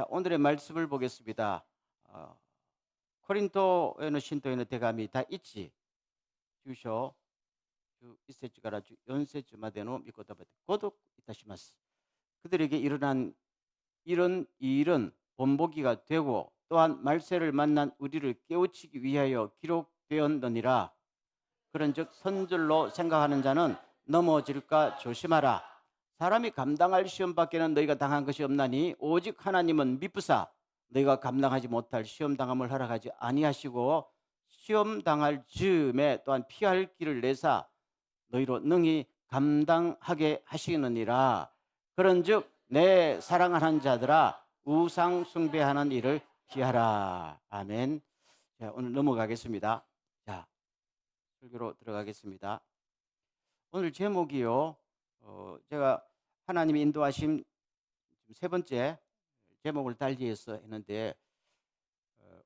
자, 오늘의 말씀을 보겠습니다. 코린토에는 신도에는 대감이 다 있지. 주셔 주 이세주가라 주 연세주마대노 미코다바데 고독 이타시마스. 그들에게 일어난 이런 일은 본보기가 되고 또한 말세를 만난 우리를 깨우치기 위하여 기록되었느니라. 그런즉 선줄로 생각하는 자는 넘어질까 조심하라. 사람이 감당할 시험 밖에는 너희가 당한 것이 없나니 오직 하나님은 미쁘사 너희가 감당하지 못할 시험 당함을 허락하지 아니하시고 시험 당할 즈음에 또한 피할 길을 내사 너희로 능히 감당하게 하시느니라. 그런즉 내 사랑하는 자들아 우상 숭배하는 일을 피하라. 아멘. 자, 오늘 넘어가겠습니다. 자, 설교로 들어가겠습니다. 오늘 제목이요. 제가 하나님이 인도하신 세 번째 제목을 달리해서 했는데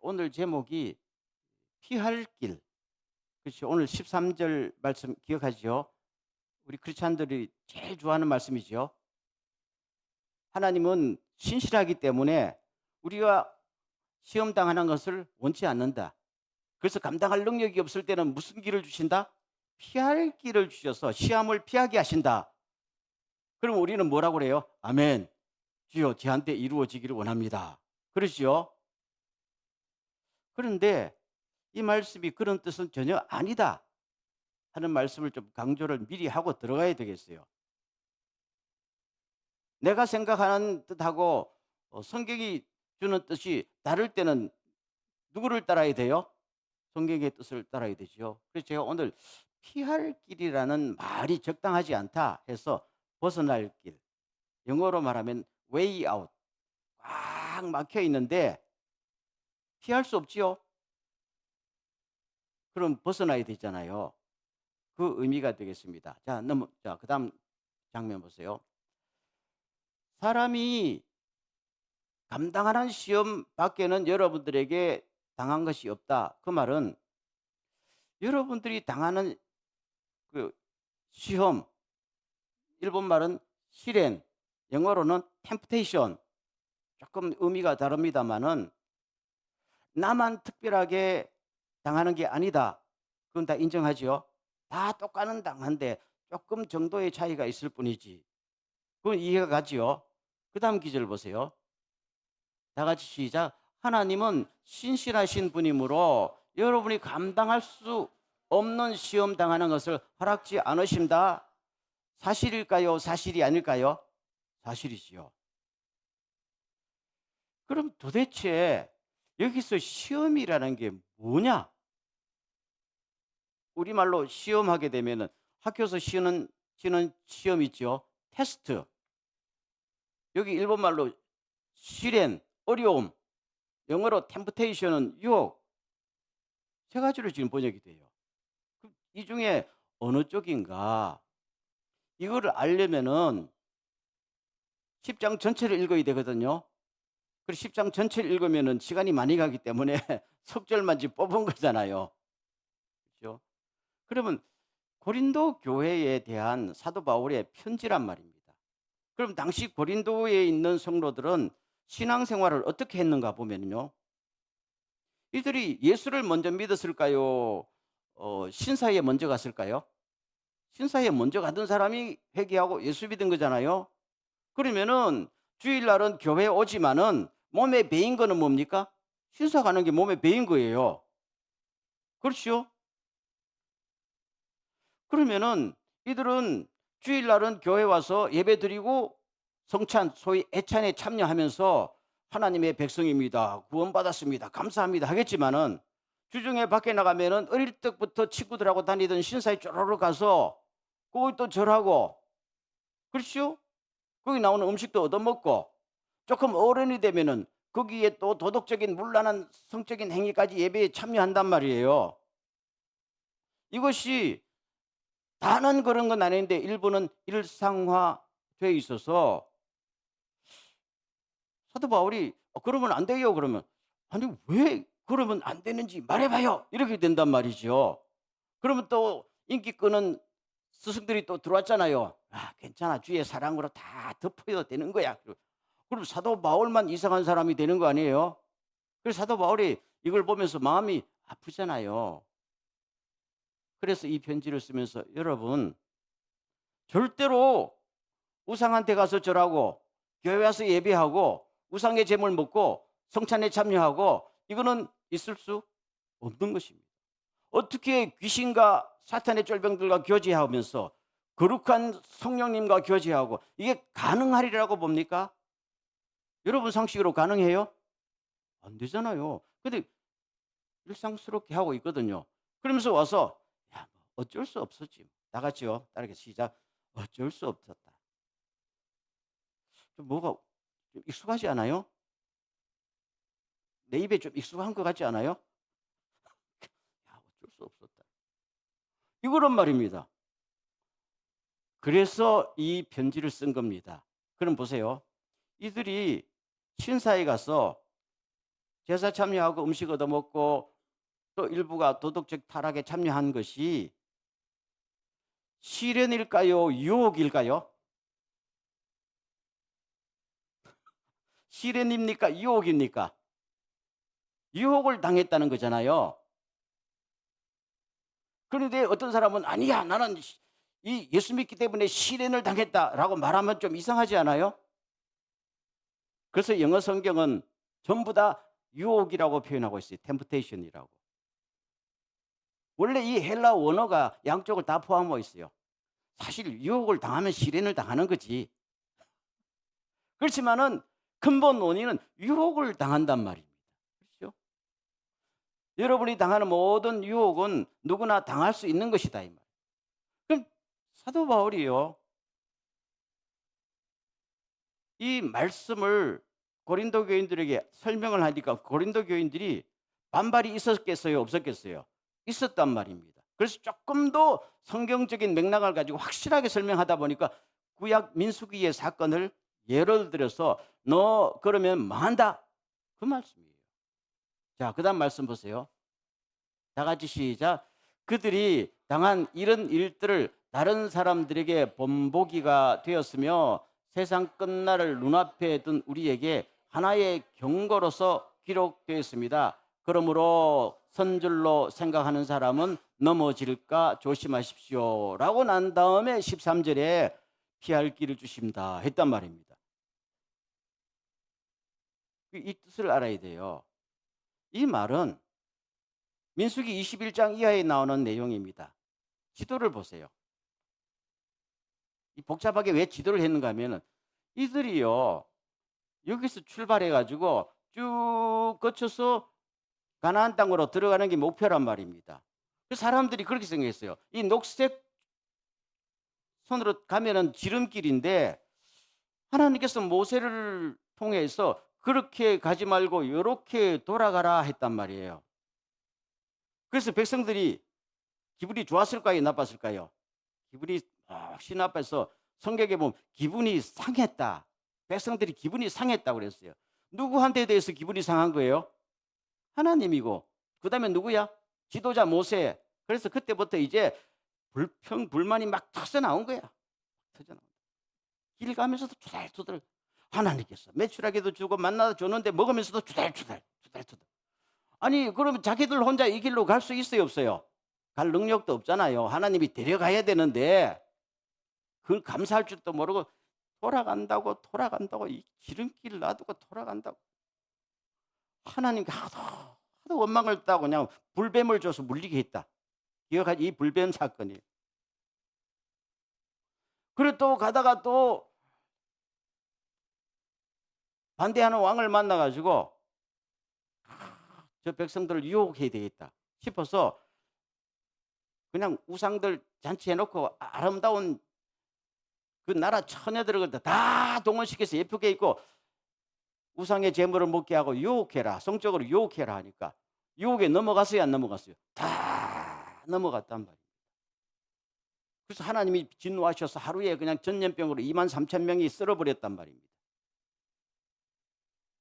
오늘 제목이 피할 길. 그렇죠. 오늘 13절 말씀 기억하시죠? 우리 크리스찬들이 제일 좋아하는 말씀이죠. 하나님은 신실하기 때문에 우리가 시험 당하는 것을 원치 않는다. 그래서 감당할 능력이 없을 때는 무슨 길을 주신다? 피할 길을 주셔서 시험을 피하게 하신다. 그럼 우리는 뭐라고 그래요? 아멘. 주여 저한테 이루어지기를 원합니다. 그러시죠? 그런데 이 말씀이 그런 뜻은 전혀 아니다 하는 말씀을 좀 강조를 미리 하고 들어가야 되겠어요. 내가 생각하는 뜻하고 성경이 주는 뜻이 다를 때는 누구를 따라야 돼요? 성경의 뜻을 따라야 되죠. 그래서 제가 오늘 피할 길이라는 말이 적당하지 않다 해서 벗어날 길, 영어로 말하면 way out, 꽉 막혀 있는데 피할 수 없지요. 그럼 벗어나야 되잖아요. 그 의미가 되겠습니다. 자, 그다음 장면 보세요. 사람이 감당하는 시험 밖에는 여러분들에게 당한 것이 없다. 그 말은 여러분들이 당하는 그 시험, 일본 말은 시련, 영어로는 temptation, 조금 의미가 다릅니다만은 나만 특별하게 당하는 게 아니다. 그건 다 인정하죠. 다 똑같은 당한데 조금 정도의 차이가 있을 뿐이지. 그건 이해가 가지요. 그 다음 기절 보세요. 다 같이 시작. 하나님은 신실하신 분이므로 여러분이 감당할 수 없는 시험 당하는 것을 허락지 않으신다. 사실일까요? 사실이 아닐까요? 사실이지요. 그럼 도대체 여기서 시험이라는 게 뭐냐? 우리말로 시험하게 되면은 학교에서 치는 시험 있죠. 테스트. 여기 일본말로 시련, 어려움. 영어로 템프테이션은 유혹. 세 가지로 지금 번역이 돼요. 이 중에 어느 쪽인가? 이거를 알려면은 10장 전체를 읽어야 되거든요. 그리고 10장 전체를 읽으면은 시간이 많이 가기 때문에 석절만 지금 뽑은 거잖아요. 그렇죠? 그러면 고린도 교회에 대한 사도 바울의 편지란 말입니다. 그럼 당시 고린도에 있는 성도들은 신앙생활을 어떻게 했는가 보면요. 이들이 예수를 먼저 믿었을까요? 신사에 먼저 갔을까요? 신사에 먼저 가던 사람이 회개하고 예수 믿은 거잖아요. 그러면은 주일날은 교회에 오지만은 몸에 배인 거는 뭡니까? 신사 가는 게 몸에 배인 거예요. 그렇죠? 그러면은 이들은 주일날은 교회 와서 예배 드리고 성찬, 소위 애찬에 참여하면서 하나님의 백성입니다. 구원받았습니다. 감사합니다. 하겠지만은 주중에 밖에 나가면은 어릴 적부터 친구들하고 다니던 신사에 쪼르르 가서 거기 또 절하고, 그렇죠? 거기 나오는 음식도 얻어먹고 조금 어른이 되면은 거기에 또 도덕적인 문란한 성적인 행위까지 예배에 참여한단 말이에요. 이것이 다는 그런 건 아닌데 일부는 일상화돼 있어서 사도 바울이 그러면 안 돼요. 그러면 아니 왜 그러면 안 되는지 말해봐요. 이렇게 된단 말이죠. 그러면 또 인기 끄는 스승들이 또 들어왔잖아요. 아 괜찮아 주의 사랑으로 다 덮어야 되는 거야. 그럼 사도 바울만 이상한 사람이 되는 거 아니에요? 그래서 사도 바울이 이걸 보면서 마음이 아프잖아요. 그래서 이 편지를 쓰면서 여러분 절대로 우상한테 가서 절하고 교회 와서 예배하고 우상의 제물 먹고 성찬에 참여하고 이거는 있을 수 없는 것입니다. 어떻게 귀신과 사탄의 쫄병들과 교제하면서 거룩한 성령님과 교제하고 이게 가능하리라고 봅니까? 여러분 상식으로 가능해요? 안 되잖아요. 근데 일상스럽게 하고 있거든요. 그러면서 와서 야, 뭐 어쩔 수 없었지. 다 같이요. 따르게 시작. 어쩔 수 없었다. 좀 뭐가 좀 익숙하지 않아요? 내 입에 좀 익숙한 것 같지 않아요? 야, 어쩔 수 없었다. 이거란 말입니다. 그래서 이 편지를 쓴 겁니다. 그럼 보세요. 이들이 신사에 가서 제사 참여하고 음식 얻어먹고 또 일부가 도덕적 타락에 참여한 것이 시련일까요? 유혹일까요? 시련입니까? 유혹입니까? 유혹을 당했다는 거잖아요. 그런데 어떤 사람은 아니야, 나는 이 예수 믿기 때문에 시련을 당했다라고 말하면 좀 이상하지 않아요? 그래서 영어 성경은 전부 다 유혹이라고 표현하고 있어요. 템프테이션이라고. 원래 이 헬라 원어가 양쪽을 다 포함하고 있어요. 사실 유혹을 당하면 시련을 당하는 거지. 그렇지만은 근본 원인은 유혹을 당한단 말입니다. 그렇죠? 여러분이 당하는 모든 유혹은 누구나 당할 수 있는 것이다 이 말. 그럼 사도 바울이요. 이 말씀을 고린도 교인들에게 설명을 하니까 고린도 교인들이 반발이 있었겠어요, 없었겠어요? 있었단 말입니다. 그래서 조금 더 성경적인 맥락을 가지고 확실하게 설명하다 보니까 구약 민수기의 사건을 예를 들어서 너 그러면 망한다. 그 말씀이에요. 자, 그다음 말씀 보세요. 다 같이 시작. 그들이 당한 이런 일들을 다른 사람들에게 본보기가 되었으며 세상 끝날을 눈앞에 둔 우리에게 하나의 경고로서 기록되었습니다. 그러므로 선줄로 생각하는 사람은 넘어질까 조심하십시오. 라고 난 다음에 13절에 피할 길을 주십니다. 했단 말입니다. 이 뜻을 알아야 돼요. 이 말은 민수기 21장 이하에 나오는 내용입니다. 지도를 보세요. 이 복잡하게 왜 지도를 했는가 하면은 이들이요. 여기서 출발해 가지고 쭉 거쳐서 가나안 땅으로 들어가는 게 목표란 말입니다. 그 사람들이 그렇게 생각했어요. 이 녹색 선으로 가면은 지름길인데 하나님께서 모세를 통해서 그렇게 가지 말고 요렇게 돌아가라 했단 말이에요. 그래서 백성들이 기분이 좋았을까요? 나빴을까요? 기분이 혹시 나빠서 성경에 보면 기분이 상했다. 백성들이 기분이 상했다고 그랬어요. 누구한테 대해서 기분이 상한 거예요? 하나님이고 그다음에 누구야? 지도자 모세. 그래서 그때부터 이제 불평 불만이 막 터져 나온 거야. 터져 나온 거야. 길 가면서도 투덜투덜 하나님께서 매출하게도 주고 만나도 주는데 먹으면서도 투덜투덜. 아니 그러면 자기들 혼자 이 길로 갈 수 있어요 없어요? 갈 능력도 없잖아요. 하나님이 데려가야 되는데 그걸 감사할 줄도 모르고 돌아간다고 이 지름길 놔두고 돌아간다고 하나님께 하도 원망을 따고 그냥 불뱀을 줘서 물리게 했다. 기억하지? 이 불뱀 사건이. 그리고 또 가다가 또 반대하는 왕을 만나가지고 저 백성들을 유혹해야 되겠다 싶어서 그냥 우상들 잔치해놓고 아름다운 그 나라 처녀들을 다 동원시켜서 예쁘게 입고 우상의 제물을 먹게 하고 유혹해라. 성적으로 유혹해라 하니까 유혹에 넘어갔어요, 안 넘어갔어요? 다 넘어갔단 말이에요. 그래서 하나님이 진노하셔서 하루에 그냥 전염병으로 23,000명이 쓸어버렸단 말입니다.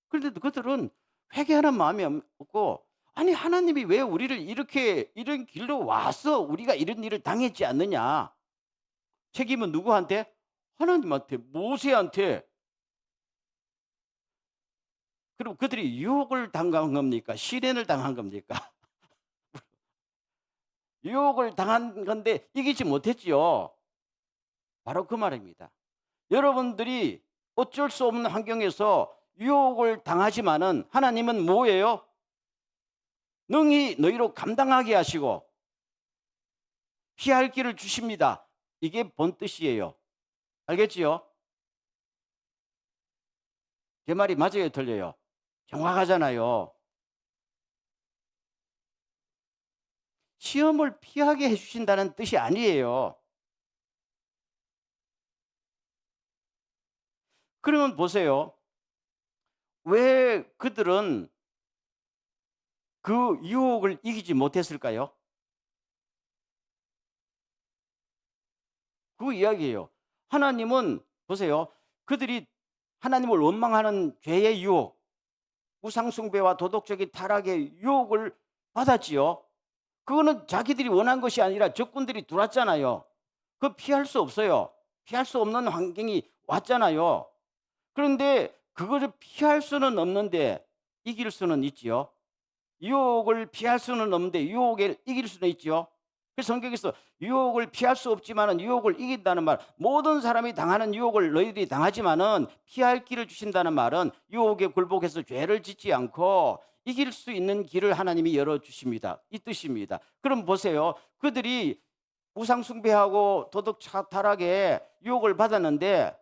그런데 그들은 회개하는 마음이 없고 아니 하나님이 왜 우리를 이렇게 이런 길로 와서 우리가 이런 일을 당했지 않느냐. 책임은 누구한테? 하나님한테, 모세한테. 그럼 그들이 유혹을 당한 겁니까? 시련을 당한 겁니까? 유혹을 당한 건데 이기지 못했지요. 바로 그 말입니다. 여러분들이 어쩔 수 없는 환경에서 유혹을 당하지만은 하나님은 뭐예요? 능히 너희로 감당하게 하시고 피할 길을 주십니다. 이게 본 뜻이에요. 알겠지요? 제 말이 맞아요, 틀려요? 정확하잖아요. 시험을 피하게 해주신다는 뜻이 아니에요. 그러면 보세요. 왜 그들은 그 유혹을 이기지 못했을까요? 그 이야기예요. 하나님은 보세요. 그들이 하나님을 원망하는 죄의 유혹, 우상숭배와 도덕적인 타락의 유혹을 받았지요. 그거는 자기들이 원한 것이 아니라 적군들이 들어왔잖아요. 그거 피할 수 없어요. 피할 수 없는 환경이 왔잖아요. 그런데 그거를 피할 수는 없는데 이길 수는 있지요. 유혹을 피할 수는 없는데 유혹을 이길 수는 있지요. 그래서 성경에서 유혹을 피할 수 없지만은 유혹을 이긴다는 말, 모든 사람이 당하는 유혹을 너희들이 당하지만은 피할 길을 주신다는 말은 유혹에 굴복해서 죄를 짓지 않고 이길 수 있는 길을 하나님이 열어 주십니다. 이 뜻입니다. 그럼 보세요. 그들이 우상 숭배하고 도덕 타락에 유혹을 받았는데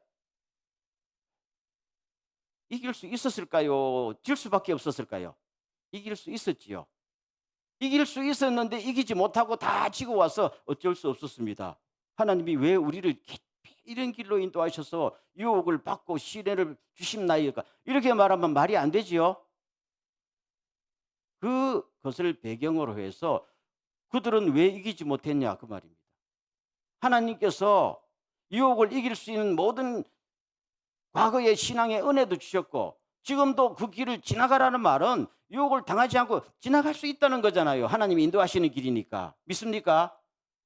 이길 수 있었을까요? 질 수밖에 없었을까요? 이길 수 있었지요. 이길 수 있었는데 이기지 못하고 다 지고 와서 어쩔 수 없었습니다. 하나님이 왜 우리를 깊이 이런 길로 인도하셔서 유혹을 받고 시련을 주심나이까? 이렇게 말하면 말이 안 되지요. 그것을 배경으로 해서 그들은 왜 이기지 못했냐 그 말입니다. 하나님께서 유혹을 이길 수 있는 모든 과거의 신앙의 은혜도 주셨고 지금도 그 길을 지나가라는 말은 유혹을 당하지 않고 지나갈 수 있다는 거잖아요. 하나님이 인도하시는 길이니까. 믿습니까?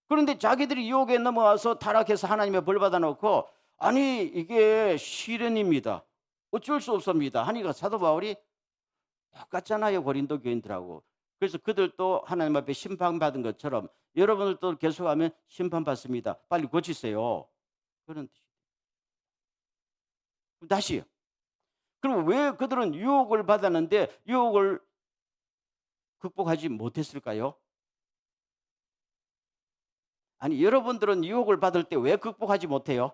그런데 자기들이 유혹에 넘어와서 타락해서 하나님의 벌 받아놓고 아니 이게 시련입니다. 어쩔 수 없습니다. 하니까 사도 바울이 똑같잖아요. 고린도 교인들하고. 그래서 그들도 하나님 앞에 심판받은 것처럼 여러분들도 계속하면 심판받습니다. 빨리 고치세요. 그런 뜻이에요. 다시요. 그럼 왜 그들은 유혹을 받았는데 유혹을 극복하지 못했을까요? 아니 여러분들은 유혹을 받을 때 왜 극복하지 못해요?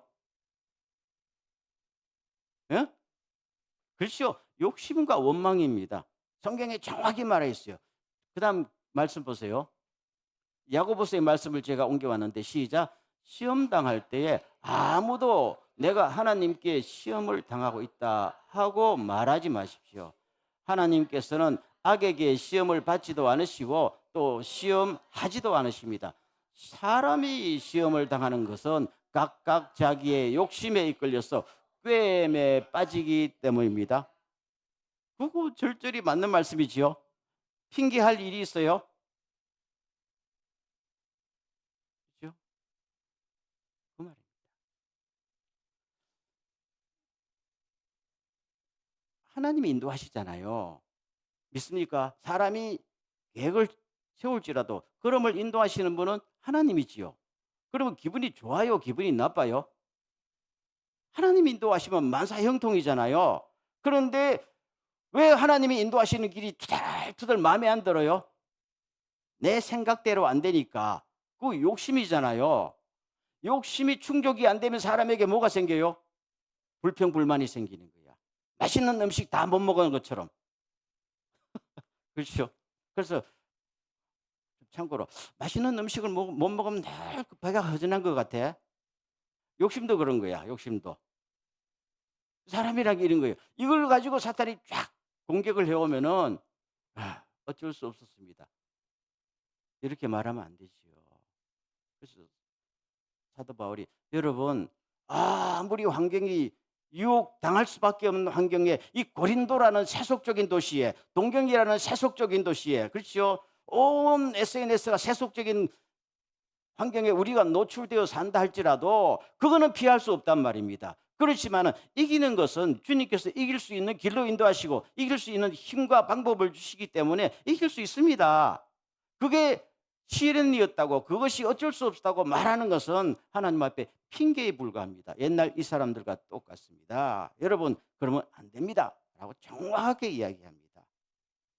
예? 그렇죠. 욕심과 원망입니다. 성경에 정확히 말해 있어요. 그다음 말씀 보세요. 야고보서의 말씀을 제가 옮겨왔는데 시작. 시험 당할 때에 아무도 내가 하나님께 시험을 당하고 있다 하고 말하지 마십시오. 하나님께서는 악에게 시험을 받지도 않으시고 또 시험하지도 않으십니다. 사람이 시험을 당하는 것은 각각 자기의 욕심에 이끌려서 꾀임에 빠지기 때문입니다. 그거 절절히 맞는 말씀이지요. 핑계할 일이 있어요? 그렇죠? 그 말입니다. 하나님이 인도하시잖아요. 믿습니까? 사람이 계획을 세울지라도 걸음을 인도하시는 분은 하나님이지요. 그러면 기분이 좋아요? 기분이 나빠요? 하나님이 인도하시면 만사형통이잖아요. 그런데 왜 하나님이 인도하시는 길이 투덜투덜 마음에 안 들어요? 내 생각대로 안 되니까. 그 욕심이잖아요. 욕심이 충족이 안 되면 사람에게 뭐가 생겨요? 불평불만이 생기는 거야. 맛있는 음식 다 못 먹은 것처럼. 그렇죠? 그래서 참고로 맛있는 음식을 못 먹으면 늘 배가 허전한 것 같아. 욕심도 그런 거야. 욕심도. 사람이란 게 이런 거예요. 이걸 가지고 사탄이 쫙 공격을 해오면은 어쩔 수 없었습니다. 이렇게 말하면 안 되지요. 그래서 사도 바울이 여러분 아무리 환경이 유혹 당할 수밖에 없는 환경에 이 고린도라는 세속적인 도시에 동경이라는 세속적인 도시에 그렇죠. 온 SNS가 세속적인 환경에 우리가 노출되어 산다 할지라도 그거는 피할 수 없단 말입니다. 그렇지만은 이기는 것은 주님께서 이길 수 있는 길로 인도하시고 이길 수 있는 힘과 방법을 주시기 때문에 이길 수 있습니다. 그게 시련이었다고 그것이 어쩔 수 없다고 말하는 것은 하나님 앞에 핑계에 불과합니다. 옛날 이 사람들과 똑같습니다. 여러분 그러면 안 됩니다. 라고 정확하게 이야기합니다.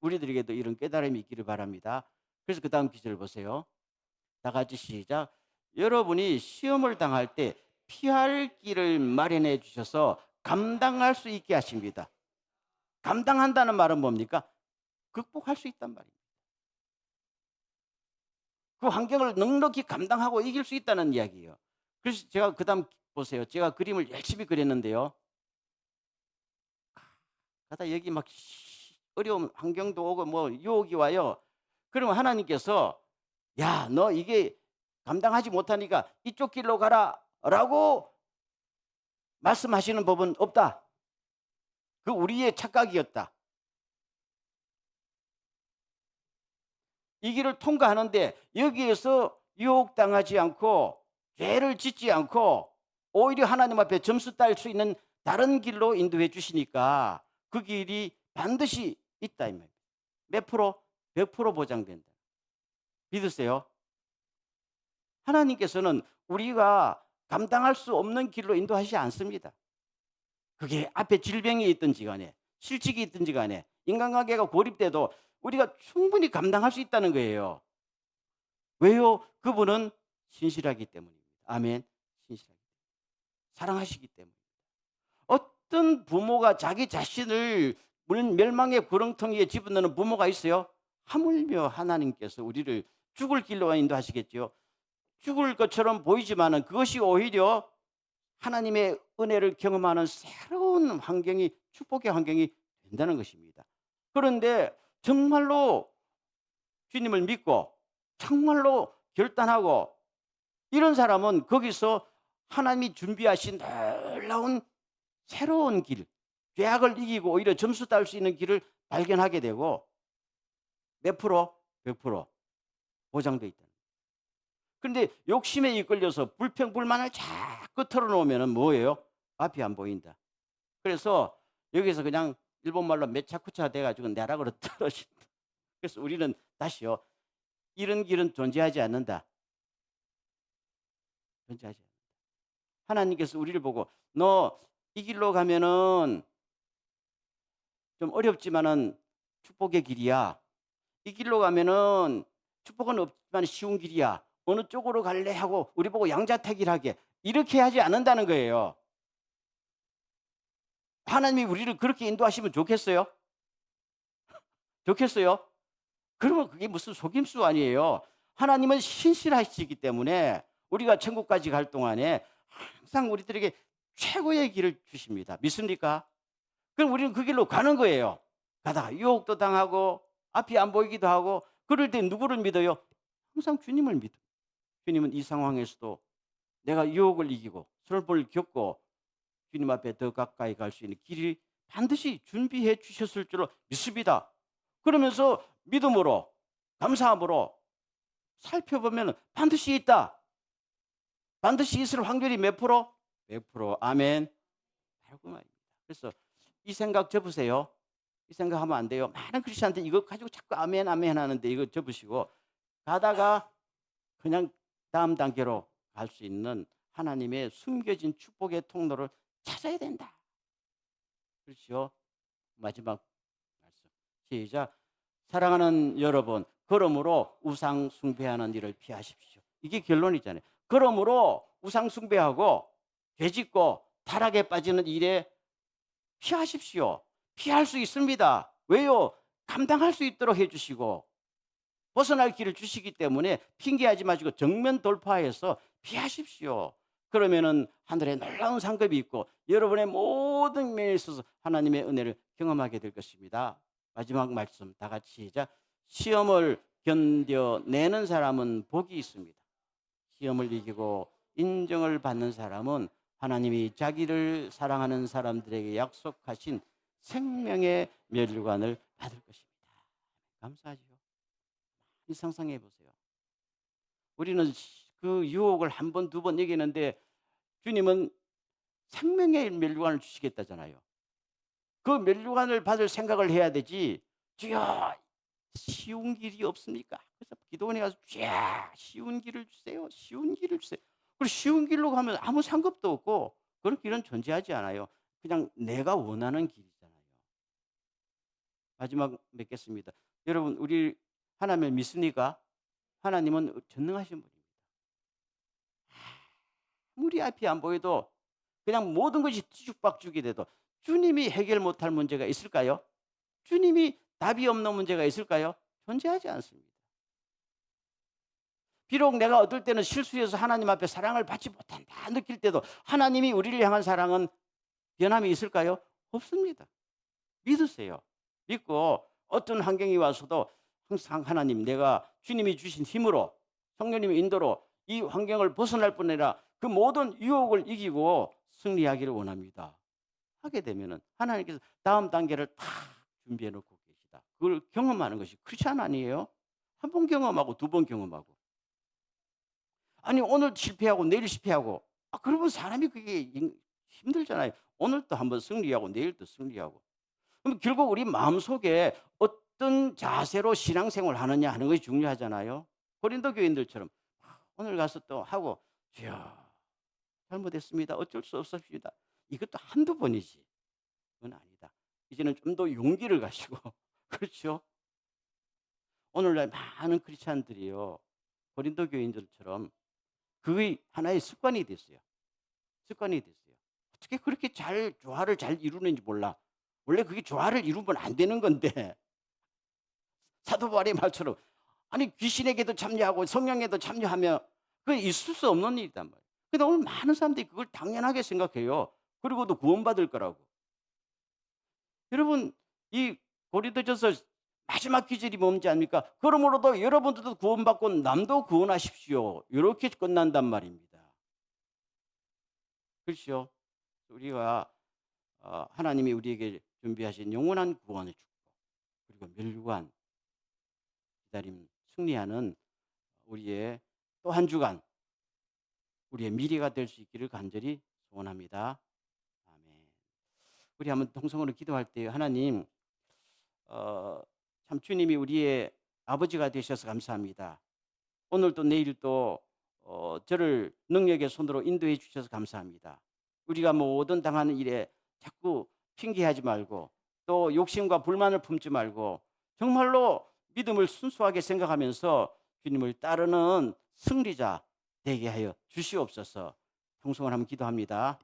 우리들에게도 이런 깨달음이 있기를 바랍니다. 그래서 그 다음 기절 보세요. 다 같이 시작. 여러분이 시험을 당할 때 피할 길을 마련해 주셔서 감당할 수 있게 하십니다. 감당한다는 말은 뭡니까? 극복할 수 있단 말입니다. 그 환경을 넉넉히 감당하고 이길 수 있다는 이야기예요. 그래서 제가 그 다음 보세요. 제가 그림을 열심히 그렸는데요. 가다 여기 막 어려운 환경도 오고 뭐 유혹이 와요. 그러면 하나님께서 야, 너 이게 감당하지 못하니까 이쪽 길로 가라 라고 말씀하시는 법은 없다. 그 우리의 착각이었다. 이 길을 통과하는데 여기에서 유혹당하지 않고 죄를 짓지 않고 오히려 하나님 앞에 점수 딸 수 있는 다른 길로 인도해 주시니까 그 길이 반드시 있다 이 말이에요. 몇 프로? 100% 보장된다. 믿으세요? 하나님께서는 우리가 감당할 수 없는 길로 인도하시지 않습니다. 그게 앞에 질병이 있든지 간에 실직이 있든지 간에 인간관계가 고립돼도 우리가 충분히 감당할 수 있다는 거예요. 왜요? 그분은 신실하기 때문입니다. 아멘. 신실하기 때문에. 사랑하시기 때문에. 어떤 부모가 자기 자신을 멸망의 구렁텅이에 집어넣는 부모가 있어요? 하물며 하나님께서 우리를 죽을 길로 인도하시겠죠. 죽을 것처럼 보이지만은 그것이 오히려 하나님의 은혜를 경험하는 새로운 환경이 축복의 환경이 된다는 것입니다. 그런데 정말로 주님을 믿고 정말로 결단하고 이런 사람은 거기서 하나님이 준비하신 놀라운 새로운 길, 죄악을 이기고 오히려 점수 딸 수 있는 길을 발견하게 되고 몇 프로? 100% 보장돼 있다. 그런데 욕심에 이끌려서 불평불만을 자꾸 털어놓으면 뭐예요? 앞이 안 보인다. 그래서 여기서 그냥 일본말로 메차쿠차 돼가지고 내락으로 떨어진다. 그래서 우리는 다시요. 이런 길은 존재하지 않는다. 존재하지 않는다. 하나님께서 우리를 보고 너 이 길로 가면은 좀 어렵지만은 축복의 길이야. 이 길로 가면은 축복은 없지만 쉬운 길이야. 어느 쪽으로 갈래 하고 우리 보고 양자택일하게 이렇게 하지 않는다는 거예요. 하나님이 우리를 그렇게 인도하시면 좋겠어요? 좋겠어요? 그러면 그게 무슨 속임수 아니에요. 하나님은 신실하시기 때문에 우리가 천국까지 갈 동안에 항상 우리들에게 최고의 길을 주십니다. 믿습니까? 그럼 우리는 그 길로 가는 거예요. 가다가 유혹도 당하고 앞이 안 보이기도 하고 그럴 때 누구를 믿어요? 항상 주님을 믿어요. 주님은 이 상황에서도 내가 유혹을 이기고 설법을 겪고 주님 앞에 더 가까이 갈 수 있는 길이 반드시 준비해 주셨을 줄로 믿습니다. 그러면서 믿음으로 감사함으로 살펴보면 반드시 있다. 반드시 있을 확률이 몇 프로? 100%. 아멘. 바로 그 말입니다. 그래서 이 생각 접으세요. 이 생각하면 안 돼요. 많은 크리스천한테 이거 가지고 자꾸 아멘 아멘 하는데 이거 접으시고 가다가 그냥 다음 단계로 갈 수 있는 하나님의 숨겨진 축복의 통로를 찾아야 된다. 그렇죠? 마지막 말씀. 시작. 사랑하는 여러분, 그러므로 우상 숭배하는 일을 피하십시오. 이게 결론이잖아요. 그러므로 우상 숭배하고 죄짓고 타락에 빠지는 일에 피하십시오. 피할 수 있습니다. 왜요? 감당할 수 있도록 해주시고 벗어날 길을 주시기 때문에 핑계하지 마시고 정면 돌파해서 피하십시오. 그러면은 하늘에 놀라운 상급이 있고 여러분의 모든 면에 있어서 하나님의 은혜를 경험하게 될 것입니다. 마지막 말씀 다 같이 시작. 시험을 견뎌내는 사람은 복이 있습니다. 시험을 이기고 인정을 받는 사람은 하나님이 자기를 사랑하는 사람들에게 약속하신 생명의 멸관을 받을 것입니다. 감사하죠. 이 상상해 보세요. 우리는 그 유혹을 한 번, 두 번 이기는데 주님은 생명의 면류관을 주시겠다잖아요. 그 면류관을 받을 생각을 해야 되지. 주여 쉬운 길이 없습니까? 그래서 기도원에 가서 주여 쉬운 길을 주세요. 쉬운 길을 주세요. 그리고 쉬운 길로 가면 아무 상관도 없고 그런 길은 존재하지 않아요. 그냥 내가 원하는 길이잖아요. 마지막 맺겠습니다. 여러분 우리 하나님을 믿습니까? 하나님은 전능하신 분입니다. 아무리 앞이 안 보여도 그냥 모든 것이 뒤죽박죽이 돼도 주님이 해결 못할 문제가 있을까요? 주님이 답이 없는 문제가 있을까요? 존재하지 않습니다. 비록 내가 어떨 때는 실수해서 하나님 앞에 사랑을 받지 못한다 느낄 때도 하나님이 우리를 향한 사랑은 변함이 있을까요? 없습니다. 믿으세요. 믿고 어떤 환경이 와서도 항상 하나님 내가 주님이 주신 힘으로 성령님의 인도로 이 환경을 벗어날 뿐 아니라 그 모든 유혹을 이기고 승리하기를 원합니다. 하게 되면은 하나님께서 다음 단계를 다 준비해 놓고 계시다. 그걸 경험하는 것이 크리스찬 아니에요? 한 번 경험하고 두 번 경험하고. 아니 오늘 실패하고 내일 실패하고 그러면 사람이 그게 힘들잖아요. 오늘 또 한번 승리하고 내일 또 승리하고. 그럼 결국 우리 마음속에 어떤 자세로 신앙생활을 하느냐 하는 것이 중요하잖아요. 고린도 교인들처럼 오늘 가서 또 하고 주여 잘못했습니다. 어쩔 수 없습니다. 이것도 한두 번이지. 그건 아니다. 이제는 좀 더 용기를 가지고 그렇죠? 오늘날 많은 크리스찬들이요. 고린도 교인들처럼 그게 하나의 습관이 됐어요. 습관이 됐어요. 어떻게 그렇게 잘 조화를 잘 이루는지 몰라. 원래 그게 조화를 이루면 안 되는 건데 사도 바울의 말처럼 아니 귀신에게도 참여하고 성령에도 참여하며 그게 있을 수 없는 일이단 말이에요. 근데 오늘 많은 사람들이 그걸 당연하게 생각해요. 그리고도 구원받을 거라고. 여러분 이 고린도전서 마지막 기절이 뭔지 압니까? 그러므로도 여러분들도 구원받고 남도 구원하십시오. 이렇게 끝난단 말입니다. 그렇죠? 우리가 하나님이 우리에게 준비하신 영원한 구원의 축복 그리고 멸류관 기다림 승리하는 우리의 또 한 주간 우리의 미래가 될 수 있기를 간절히 소원합니다. 아멘. 우리 한번 통성으로 기도할 때 하나님 참 주님이 우리의 아버지가 되셔서 감사합니다. 오늘도 내일도 저를 능력의 손으로 인도해 주셔서 감사합니다. 우리가 모든 당하는 일에 자꾸 핑계하지 말고 또 욕심과 불만을 품지 말고 정말로 믿음을 순수하게 생각하면서 주님을 따르는 승리자 되게 하여 주시옵소서. 통성을 한번 기도합니다.